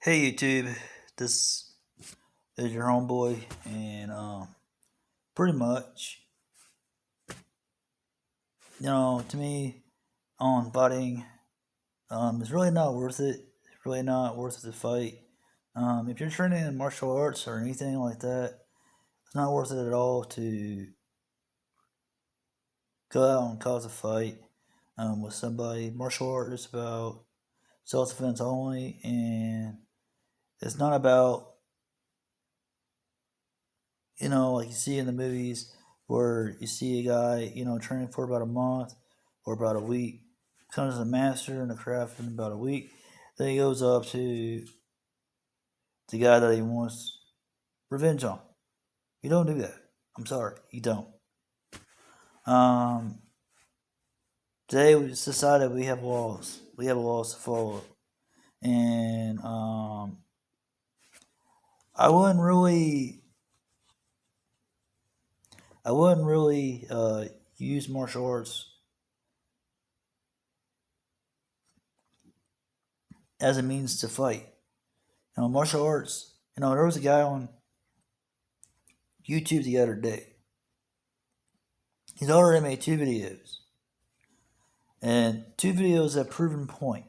Hey YouTube, this is your homeboy, and pretty much, to me, on fighting, it's really not worth it. It's really not worth it to fight. If you're training in martial arts or anything like that, it's not worth it at all to go out and cause a fight with somebody. Martial art is about self-defense only, and it's not about like you see in the movies where you see a guy, training for about a month or about a week, becomes a master in the craft in about a week. Then he goes up to the guy that he wants revenge on. You don't do that. I'm sorry, you don't. Um, Today we decided we have laws. We have laws to follow, and I wouldn't really, I wouldn't really use martial arts as a means to fight. Martial arts. There was a guy on YouTube the other day. He's already made two videos, and two videos have proven point.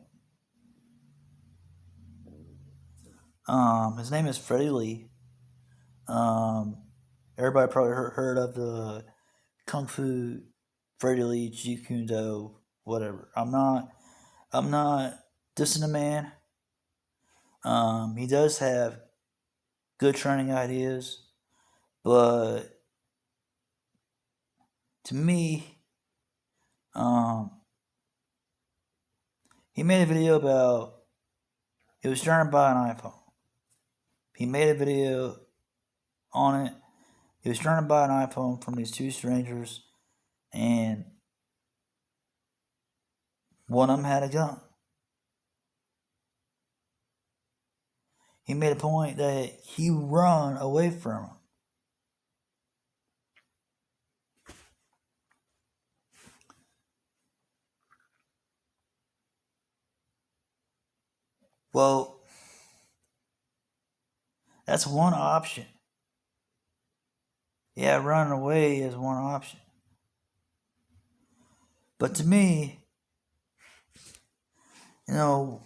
His name is Freddie Lee. Um, Everybody probably heard of the Kung Fu Freddie Lee, Jeet Kune Do, whatever. I'm not dissing the man. He does have good training ideas, but to me, um, he made a video about he was trying to buy an iPhone. He made a video on it. He was trying to buy an iPhone from these two strangers, and one of them had a gun. He made a point that he run away from him. Well, that's one option. Yeah, running away is one option. But to me, you know,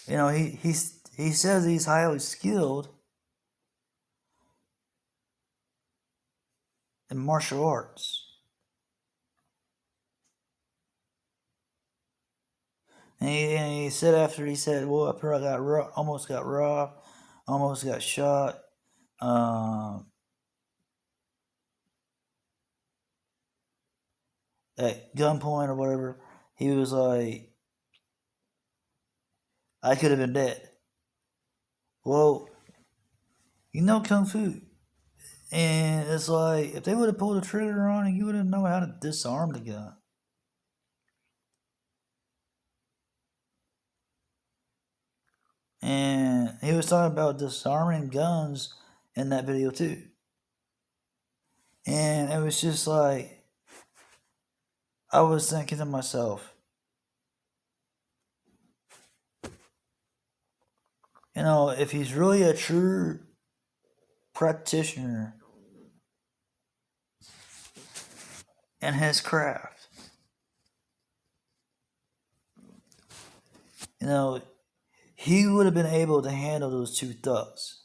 he says he's highly skilled in martial arts. And he said after he said, "Well, I probably almost got robbed, almost got shot." Um, at gunpoint or whatever, he was like, I could have been dead. Well, Kung Fu. And it's like, if they would have pulled the trigger on it, you wouldn't know how to disarm the gun. And he was talking about disarming guns in that video too. And it was just like, I was thinking to myself, if he's really a true practitioner in his craft, he would have been able to handle those two thugs.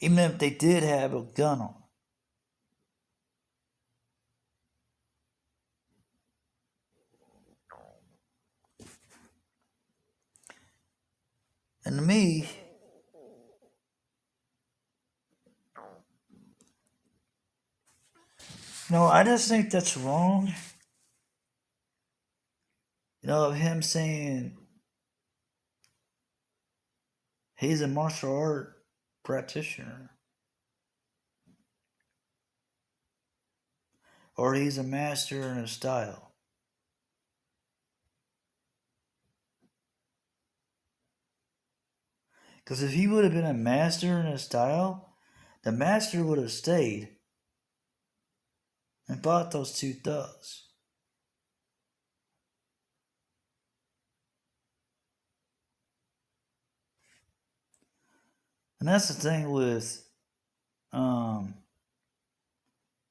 Even if they did have a gun on. And to me, I just think that's wrong. Of him saying he's a martial art practitioner. Or he's a master in his style. Because if he would have been a master in his style, The master would have stayed and fought those two thugs. And that's the thing with um,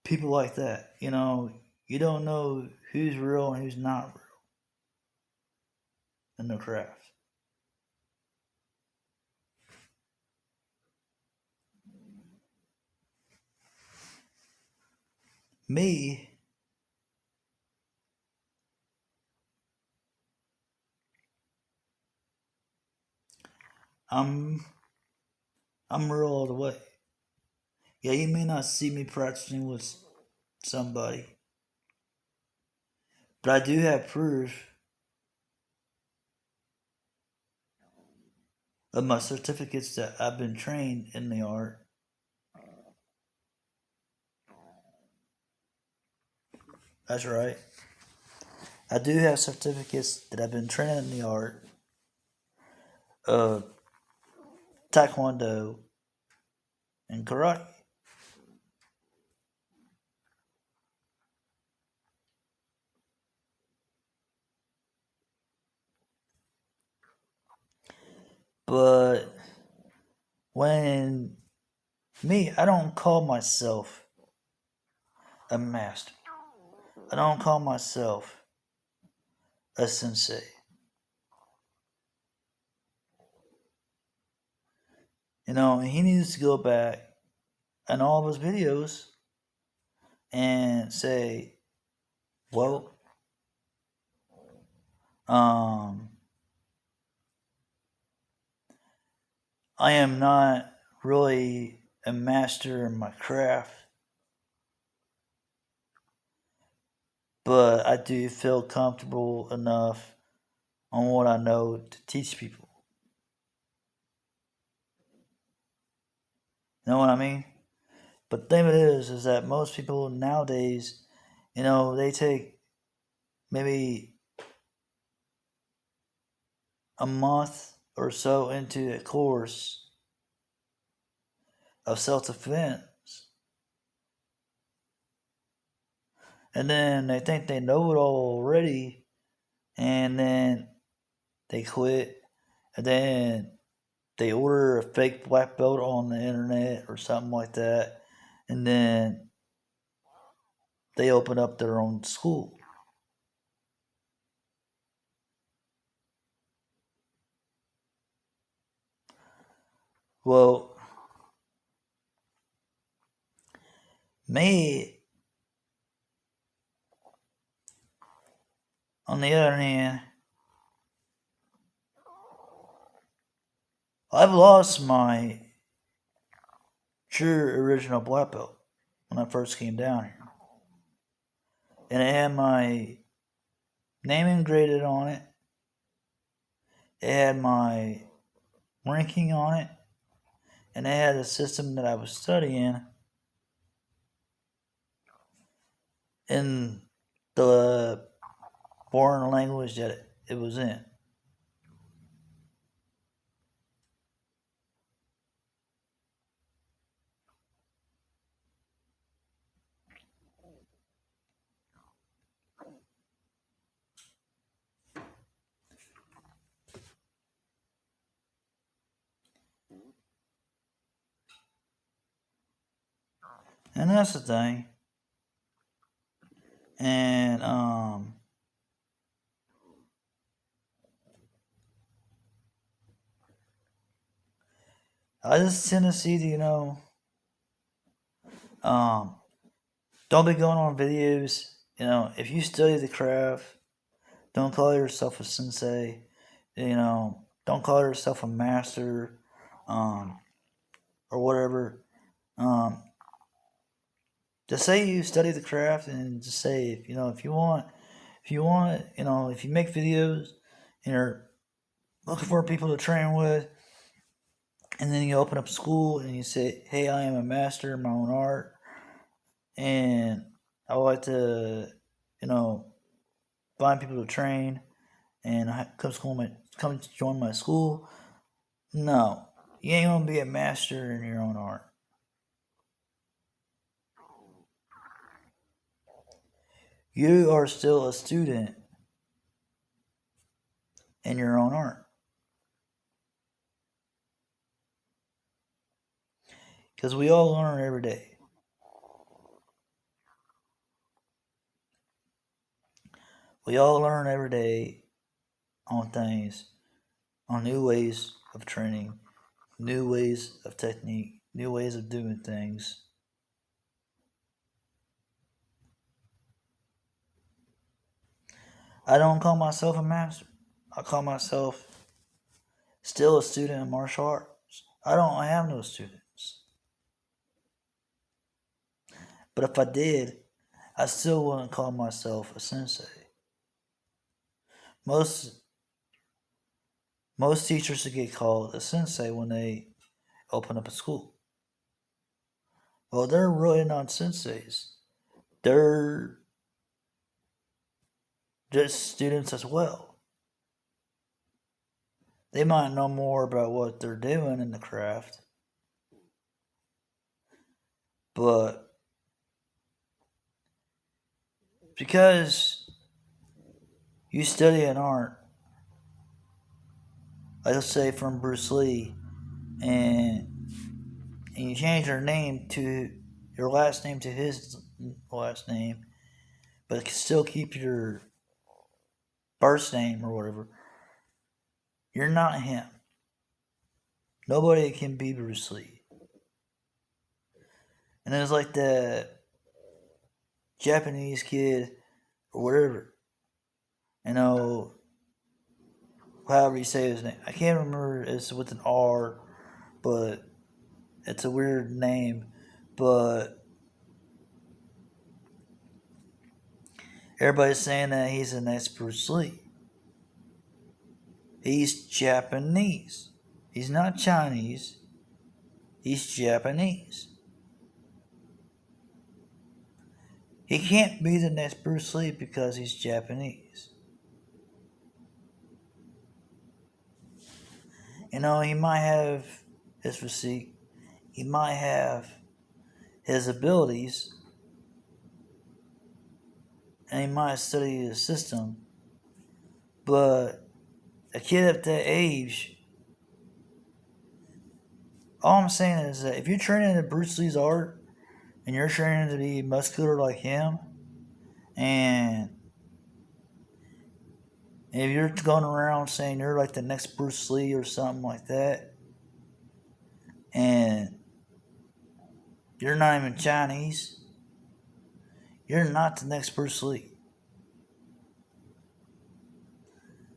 people like that. You don't know who's real and who's not real in the craft. Me, I'm I'm real all the way. Yeah, you may not see me practicing with somebody, but I do have proof of my certificates that I've been trained in the art. That's right. I do have certificates that I've been trained in the art of taekwondo and karate. But when I don't call myself a master. I don't call myself a sensei. He needs to go back in all of his videos and say, well, um, I am not really a master in my craft, but I do feel comfortable enough on what I know to teach people. You know what I mean? But the thing of it is that most people nowadays, they take maybe a month or so into a course of self defense, and then they think they know it all already, and then they quit, and then they order a fake black belt on the internet or something like that, and then they open up their own school. Well, me, on the other hand, I've lost my true original black belt when I first came down here. And it had my name engraved on it. It had my ranking on it. And it had the system that I was studying in the foreign language that it was in. And that's the thing. And I just tend to see, um, don't be going on videos. If you study the craft, don't call yourself a sensei. Don't call yourself a master, um, or whatever. Um, just say you study the craft, and just say, if you make videos and you're looking for people to train with, and then you open up school and you say, hey, I am a master in my own art, and I would like to, find people to train and come join my school. No, you ain't gonna be a master in your own art. You are still a student in your own art. Because we all learn every day. We all learn every day on things, on new ways of training, new ways of technique, new ways of doing things. I don't call myself a master. I call myself still a student in martial arts. I have no students. But if I did, I still wouldn't call myself a sensei. Most most teachers get called a sensei when they open up a school. Well, they're really not senseis. They're just students as well. They might know more about what they're doing in the craft, but because you study an art, like let's say from Bruce Lee, and you change your last name to his last name, but still keep your first name or whatever, you're not him. Nobody can be Bruce Lee. And it was like the Japanese kid or whatever. You know, however you say his name. I can't remember it's with an R, but it's a weird name. But everybody's saying that he's the next Bruce Lee. He's Japanese. He's not Chinese. He's Japanese. He can't be the next Bruce Lee because he's Japanese. You know, he might have his physique, he might have his abilities, and he might study the system, but a kid at that age, all I'm saying is that if you're training to Bruce Lee's art and you're training to be muscular like him, and if you're going around saying you're like the next Bruce Lee or something like that, and you're not even Chinese, you're not the next Bruce Lee.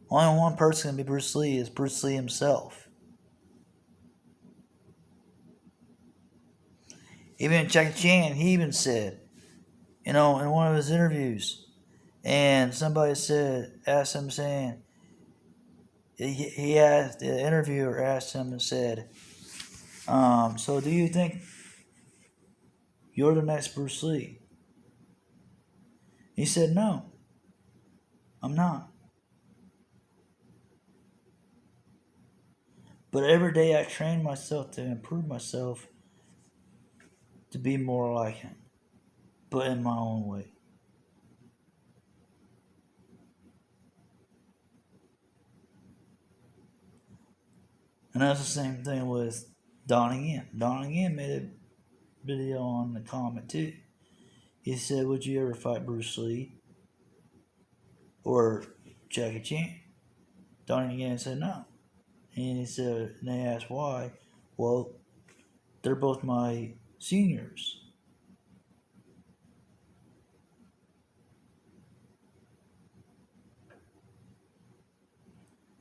Only one person can be Bruce Lee is Bruce Lee himself. Even Jackie Chan, he even said, in one of his interviews, and somebody asked him saying, he asked, the interviewer asked him and said, so do you think you're the next Bruce Lee? He said, no, I'm not. But every day I train myself to improve myself to be more like him, but in my own way. And that's the same thing with Donnie Yen. Donnie Yen made a video on the comment too. He said, would you ever fight Bruce Lee or Jackie Chan? Donnie Yen said no. And he said, and they asked why. Well, they're both my seniors.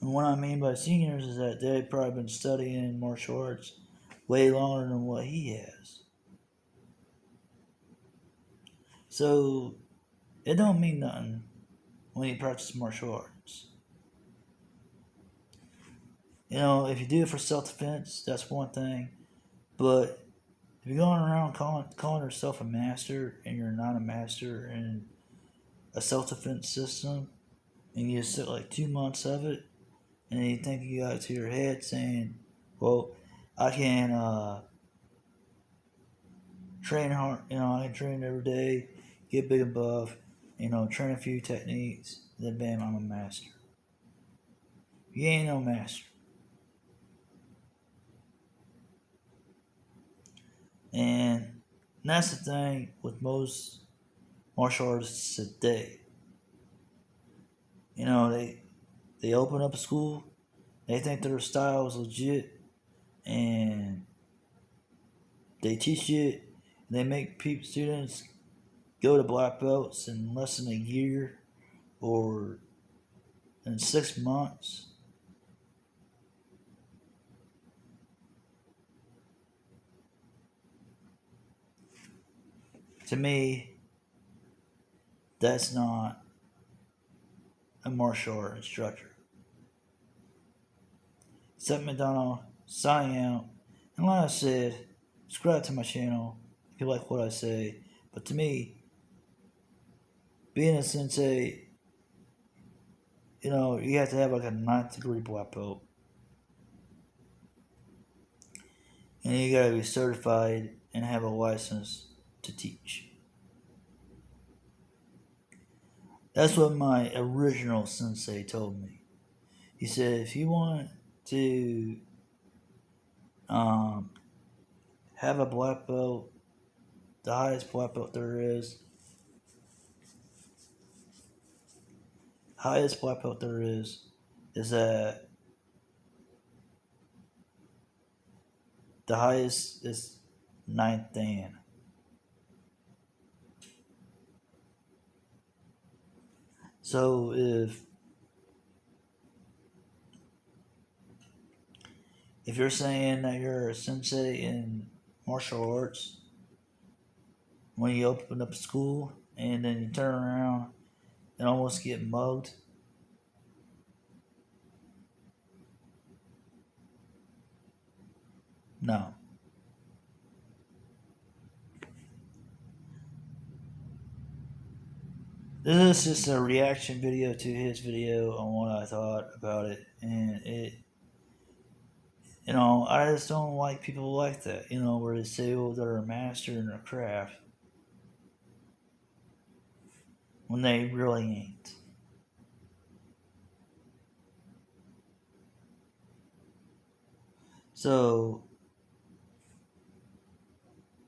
And what I mean by seniors is that they've probably been studying martial arts way longer than what he has. So it don't mean nothing when you practice martial arts. If you do it for self-defense, that's one thing. But if you're going around calling yourself a master and you're not a master in a self-defense system, and you just took like 2 months of it, and you think you got it to your head saying, well, I can train hard, I can train every day, get big and buff, train a few techniques, then bam, I'm a master. You ain't no master. And that's the thing with most martial artists today. They open up a school, they think their style is legit, and they teach it, and they make students go to black belts in less than a year or in 6 months. To me, that's not a martial art instructor. Seth McDonald, signing out. And like I said, subscribe to my channel if you like what I say. But to me, being a sensei, you have to have like a ninth degree black belt. And you gotta be certified and have a license to teach. That's what my original sensei told me. He said, if you want to um, have a black belt, the highest black belt there is that the highest is ninth dan. So if you're saying that you're a sensei in martial arts, when you open up a school and then you turn around and almost get mugged, no. This is just a reaction video to his video on what I thought about it, and I just don't like people like that, where they say, oh, they're a master in their craft when they really ain't. So,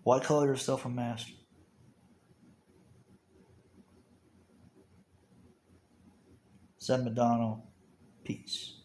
why call yourself a master? Seth McDonald, peace.